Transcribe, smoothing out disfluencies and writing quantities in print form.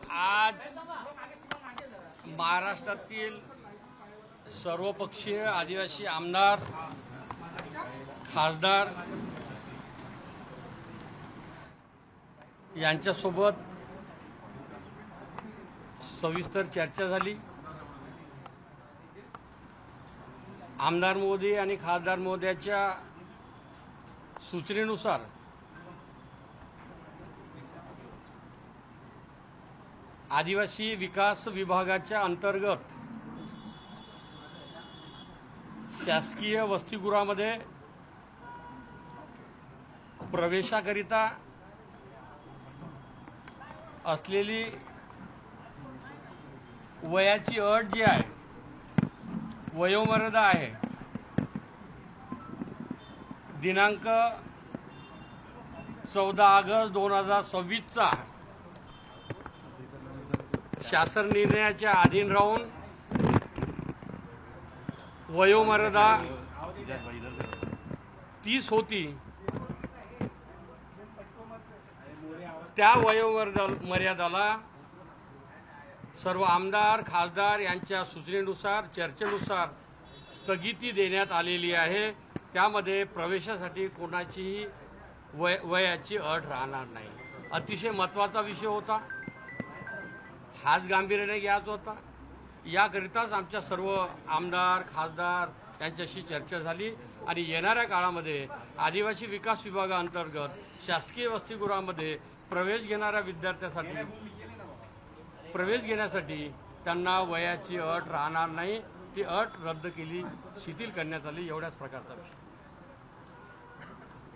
आज महाराष्ट्रातील सर्वपक्षीय आदिवासी आमदार खासदार यांच्यासोबत सविस्तर चर्चा झाली। आमदार महोदय आणि खासदार महोदयाच्या सूचनेनुसार आदिवासी विकास विभागाच्या अंतर्गत शासकीय वसतिगृहामध्ये प्रवेशाकरिता असलेली वयाची अट जी आहे, वयोमर्यादा आहे, दिनांक 14 ऑगस्ट 2026चा शासन निर्णयाच्या अधीन राहून वयोमर्यादा 30 होती। त्या वयोमर्यादाला सर्व आमदार खासदार यांच्या सूचनेनुसार चर्चेनुसार स्थगिती देण्यात आलेली आहे। त्यामध्ये प्रवेशासाठी कोणाचीही वयाची अट राहणार नाही। अतिशय महत्त्वाचा विषय होता, हाच गांभीर्याने घ्यायचा होता। याकरिताच आमच्या सर्व आमदार खासदार यांच्याशी चर्चा झाली आणि येणाऱ्या काळामध्ये आदिवासी विकास विभागाअंतर्गत शासकीय वसतिगृहामध्ये प्रवेश घेणाऱ्या विद्यार्थ्यांसाठी प्रवेश घेण्यासाठी त्यांना वयाची अट राहणार नाही, ती अट रद्द केली, शिथिल करण्यात आली। एवढ्याच प्रकारचा विषय।